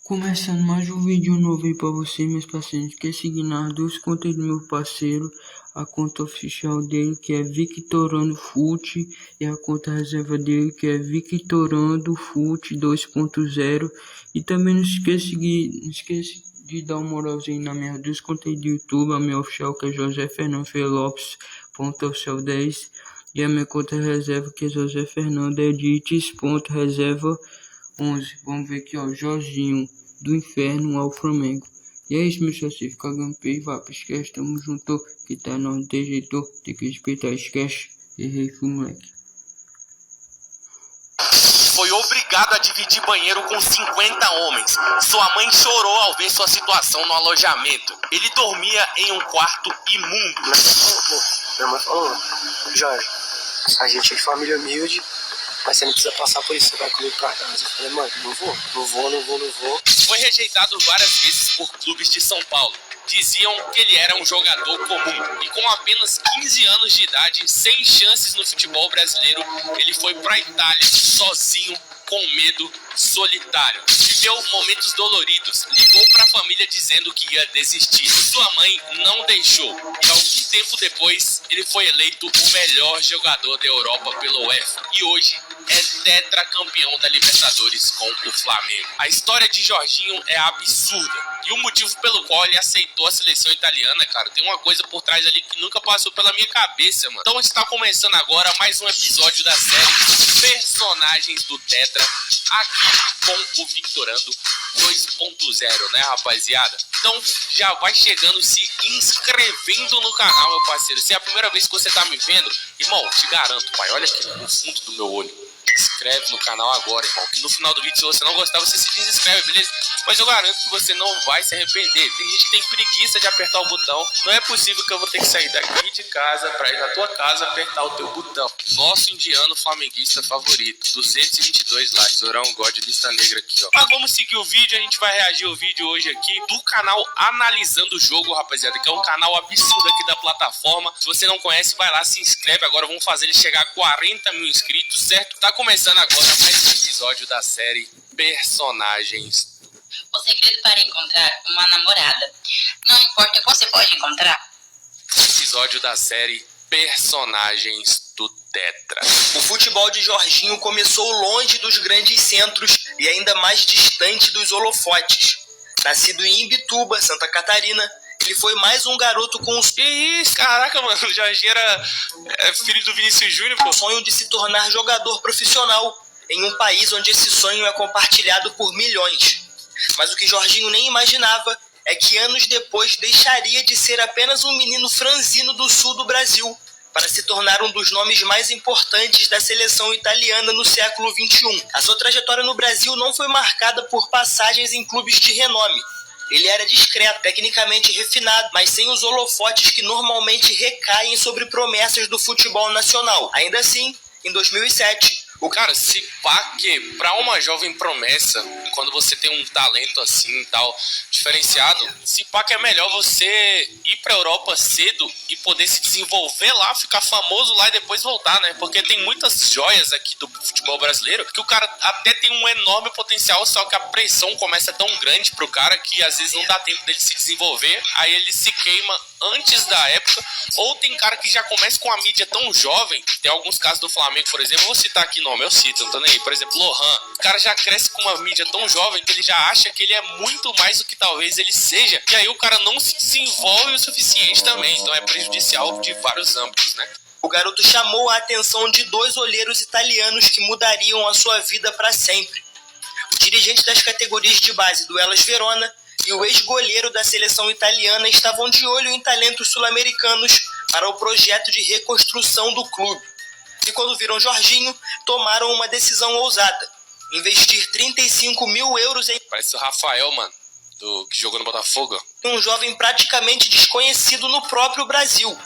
Começando mais um vídeo novo aí pra você, meus parceiros. Quer seguir nas duas contas do meu parceiro, a conta oficial dele, que é Victorando Fute, e a conta reserva dele, que é Victorando Fute 2.0. E também não esquece de dar uma moralzinha nas minhas duas contas do YouTube, a minha oficial, que é José Fernando Lopes, ponto oficial 10, e a minha conta reserva, que é José Fernando Edites, ponto reserva 11. Vamos ver aqui, ó, Jorginho do Inferno ao Flamengo. E é isso, meu senhor, você fica gameplay, vá pra esquece, tamo junto, que tá não tem jeito, tem que respeitar, esquece, errei, fui moleque. Foi obrigado a dividir banheiro com 50 homens. Sua mãe chorou ao ver sua situação no alojamento. Ele dormia em um quarto imundo. Minha mãe falou: Jorge, a gente é de família humilde, mas você não precisa passar por isso, você vai comigo pra casa. Eu falei: mãe, não vou. Foi rejeitado várias vezes por clubes de São Paulo. Diziam que ele era um jogador comum. E com apenas 15 anos de idade, sem chances no futebol brasileiro, ele foi pra Itália sozinho, com medo, solitário. Viveu momentos doloridos. Ligou pra família dizendo que ia desistir. Sua mãe não deixou. E algum tempo depois, ele foi eleito o melhor jogador da Europa pelo UEFA. E hoje é tetracampeão da Libertadores com o Flamengo. A história de Jorginho é absurda. E o motivo pelo qual ele aceitou a seleção italiana, cara, tem uma coisa por trás ali que nunca passou pela minha cabeça, mano. Então está começando agora mais um episódio da série Personagens do Tetra, aqui com o Victorando 2.0, né, rapaziada? Então já vai chegando, se inscrevendo no canal, meu parceiro. Se é a primeira vez que você tá me vendo, irmão, te garanto, pai, olha aqui no fundo do meu olho. Inscreve no canal agora, irmão, que no final do vídeo, se você não gostar, você se desinscreve, beleza? Mas eu garanto que você não vai se arrepender. Tem gente que tem preguiça de apertar o botão. Não é possível que eu vou ter que sair daqui de casa pra ir na tua casa apertar o teu botão. Nosso indiano flamenguista favorito, 222 likes, Orão God, lista negra aqui, ó. Mas vamos seguir o vídeo, a gente vai reagir ao vídeo hoje aqui do canal Analisando o Jogo, rapaziada, que é um canal absurdo aqui da plataforma. Se você não conhece, vai lá, se inscreve agora, vamos fazer ele chegar a 40 mil inscritos, certo? Tá começando agora mais um episódio da série Personagens. O segredo para encontrar uma namorada: não importa qual você pode encontrar. Episódio da série Personagens do Tetra. O futebol de Jorginho começou longe dos grandes centros e ainda mais distante dos holofotes. Nascido em Imbituba, Santa Catarina, ele foi mais um garoto com Que isso, caraca, mano, o Jorginho era filho do Vinícius Júnior, pô. o sonho de se tornar jogador profissional em um país onde esse sonho é compartilhado por milhões. Mas o que Jorginho nem imaginava é que anos depois deixaria de ser apenas um menino franzino do sul do Brasil para se tornar um dos nomes mais importantes da seleção italiana no século XXI. A sua trajetória no Brasil não foi marcada por passagens em clubes de renome. Ele era discreto, tecnicamente refinado, mas sem os holofotes que normalmente recaem sobre promessas do futebol nacional. Ainda assim, em 2007, Cara, se pá que pra uma jovem promessa, quando você tem um talento assim e tal, diferenciado, se pá que é melhor você ir pra Europa cedo e poder se desenvolver lá, ficar famoso lá e depois voltar, né? Porque tem muitas joias aqui do futebol brasileiro que o cara até tem um enorme potencial, só que a pressão começa tão grande pro cara que às vezes não dá tempo dele se desenvolver, aí ele se queima antes da época, ou tem cara que já começa com a mídia tão jovem. Tem alguns casos do Flamengo, por exemplo, eu vou citar aqui nome, eu cito, não tô nem aí. Por exemplo, Lohan, o cara já cresce com uma mídia tão jovem que ele já acha que ele é muito mais do que talvez ele seja, e aí o cara não se desenvolve o suficiente também, então é prejudicial de vários âmbitos, né? o garoto chamou a atenção de dois olheiros italianos que mudariam a sua vida para sempre. O dirigente das categorias de base do Hellas Verona e o ex-goleiro da seleção italiana estavam de olho em talentos sul-americanos para o projeto de reconstrução do clube. E quando viram Jorginho, tomaram uma decisão ousada: investir 35 mil euros em Parece o Rafael, mano, que jogou no Botafogo. um jovem praticamente desconhecido no próprio Brasil.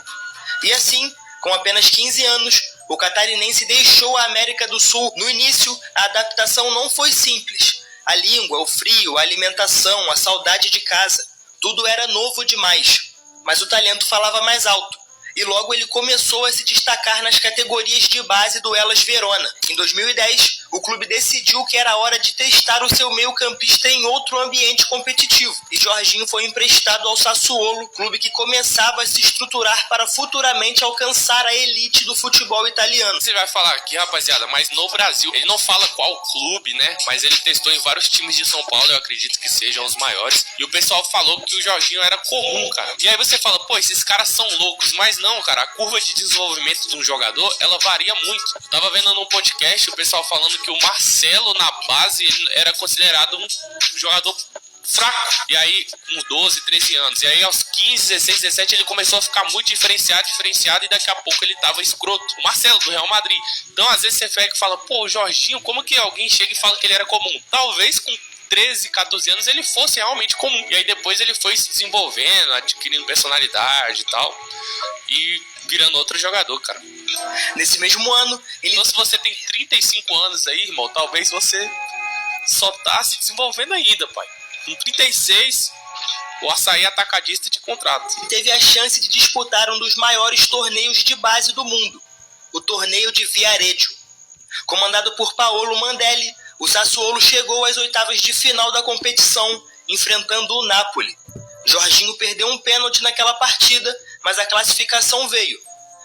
E assim, com apenas 15 anos, o catarinense deixou a América do Sul. No início, a adaptação não foi simples. A língua, o frio, a alimentação, a saudade de casa, tudo era novo demais. Mas o talento falava mais alto, e logo ele começou a se destacar nas categorias de base do Hellas Verona. Em 2010, o clube decidiu que era hora de testar o seu meio-campista em outro ambiente competitivo. E Jorginho foi emprestado ao Sassuolo, clube que começava a se estruturar para futuramente alcançar a elite do futebol italiano. Você vai falar aqui, rapaziada, mas no Brasil, ele não fala qual clube, né? Mas ele testou em vários times de São Paulo, eu acredito que sejam os maiores. E o pessoal falou que o Jorginho era comum, cara. E aí você fala, pô, esses caras são loucos. Mas não, cara, a curva de desenvolvimento de um jogador, ela varia muito. Eu tava vendo num podcast o pessoal falando que o Marcelo, na base, ele era considerado um jogador fraco. E aí, com 12, 13 anos. E aí, aos 15, 16, 17, ele começou a ficar muito diferenciado, e daqui a pouco ele tava escroto. O Marcelo, do Real Madrid. Então, às vezes, você pega e fala, pô, o Jorginho, como que alguém chega e fala que ele era comum? Talvez com 13, 14 anos ele fosse realmente comum. E aí, depois, ele foi se desenvolvendo, adquirindo personalidade e tal. E virando outro jogador, cara. Nesse mesmo ano, ele... Então, se você tem 35 anos aí, irmão, talvez você só tá se desenvolvendo ainda, pai. Com 36, o Açaí atacadista de contrato. Teve a chance de disputar um dos maiores torneios de base do mundo, o torneio de Viareggio. Comandado por Paolo Mandelli, o Sassuolo chegou às oitavas de final da competição, enfrentando o Napoli. Jorginho perdeu um pênalti naquela partida, mas a classificação veio.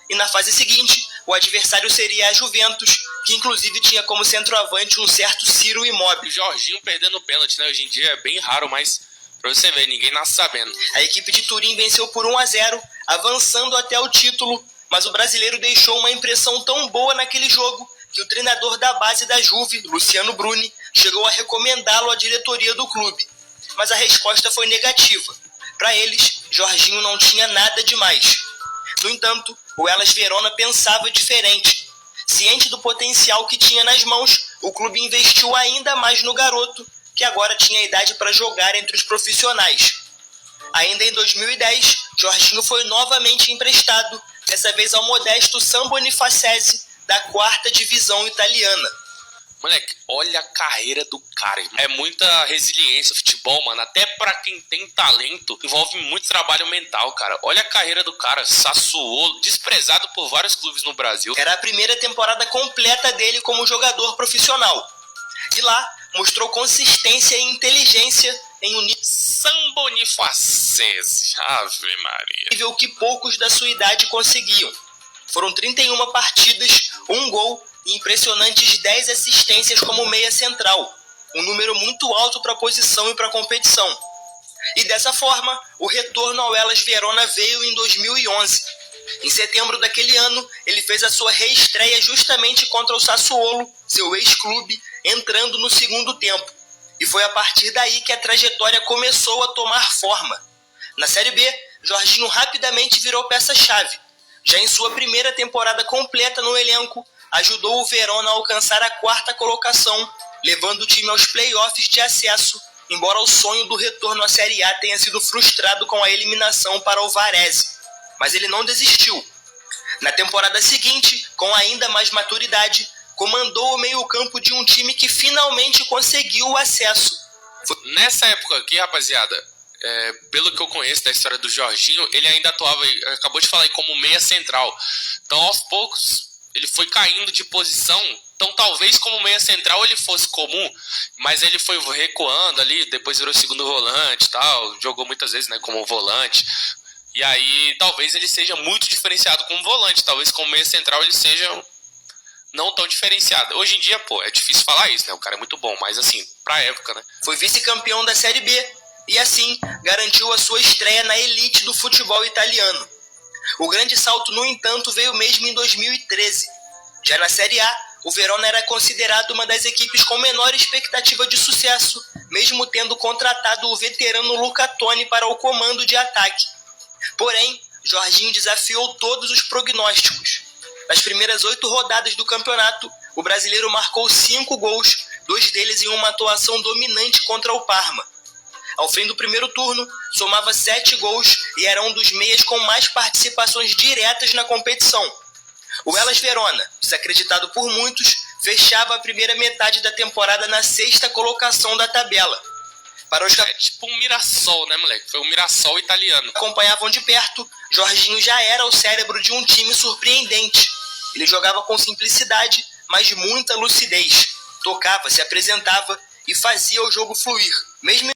E na fase seguinte, o adversário seria a Juventus, que inclusive tinha como centroavante um certo Ciro Immobile. O Jorginho perdendo pênalti, né? Hoje em dia é bem raro, mas pra você ver, ninguém nasce sabendo. A equipe de Turim venceu por 1-0, avançando até o título, mas o brasileiro deixou uma impressão tão boa naquele jogo que o treinador da base da Juve, Luciano Bruni, chegou a recomendá-lo à diretoria do clube. Mas a resposta foi negativa. Para eles, Jorginho não tinha nada demais. No entanto, o Hellas Verona pensava diferente. Ciente do potencial que tinha nas mãos, o clube investiu ainda mais no garoto, que agora tinha idade para jogar entre os profissionais. Ainda em 2010, Jorginho foi novamente emprestado, dessa vez ao modesto San Bonifacese, da 4ª divisão italiana. Moleque, olha a carreira do cara, irmão. É muita resiliência. Futebol, mano, até pra quem tem talento, envolve muito trabalho mental, cara. Olha a carreira do cara, Sassuolo, desprezado por vários clubes no Brasil. Era a primeira temporada completa dele como jogador profissional. E lá, mostrou consistência e inteligência em um San Bonifacese, Ave Maria. nível que poucos da sua idade conseguiam. Foram 31 partidas, 1 gol e impressionantes 10 assistências como meia central, um número muito alto para a posição e para a competição. E dessa forma, o retorno ao Hellas Verona veio em 2011. Em setembro daquele ano, ele fez a sua reestreia justamente contra o Sassuolo, seu ex-clube, entrando no segundo tempo. E foi a partir daí que a trajetória começou a tomar forma. Na Série B, Jorginho rapidamente virou peça-chave. Já em sua primeira temporada completa no elenco, ajudou o Verona a alcançar a 4ª colocação, levando o time aos playoffs de acesso, embora o sonho do retorno à Série A tenha sido frustrado com a eliminação para o Varese. Mas ele não desistiu. Na temporada seguinte, com ainda mais maturidade, comandou o meio-campo de um time que finalmente conseguiu o acesso. Nessa época aqui, rapaziada, pelo que eu conheço da história do Jorginho, ele ainda atuava, acabou de falar aí, como meia central. Então, aos poucos, ele foi caindo de posição. Então, talvez como meia central ele fosse comum, mas ele foi recuando ali, depois virou segundo volante e tal, jogou muitas vezes, né, como volante. E aí, talvez ele seja muito diferenciado como volante, talvez como meia central ele seja não tão diferenciado. Hoje em dia, pô, é difícil falar isso, né, o cara é muito bom, mas assim, pra época, né. Foi vice-campeão da Série B e assim garantiu a sua estreia na elite do futebol italiano. O grande salto, no entanto, veio mesmo em 2013. Já na Série A, o Verona era considerado uma das equipes com menor expectativa de sucesso, mesmo tendo contratado o veterano Luca Toni para o comando de ataque. Porém, Jorginho desafiou todos os prognósticos. Nas primeiras 8 rodadas do campeonato, o brasileiro marcou 5 gols, 2 deles em uma atuação dominante contra o Parma. Ao fim do primeiro turno, somava 7 gols e era um dos meias com mais participações diretas na competição. O Hellas Verona, desacreditado por muitos, fechava a primeira metade da temporada na 6ª colocação da tabela. Para os É tipo um Mirassol, né, moleque? Foi um Mirassol italiano. acompanhavam de perto, Jorginho já era o cérebro de um time surpreendente. Ele jogava com simplicidade, mas muita lucidez. tocava, se apresentava e fazia o jogo fluir, mesmo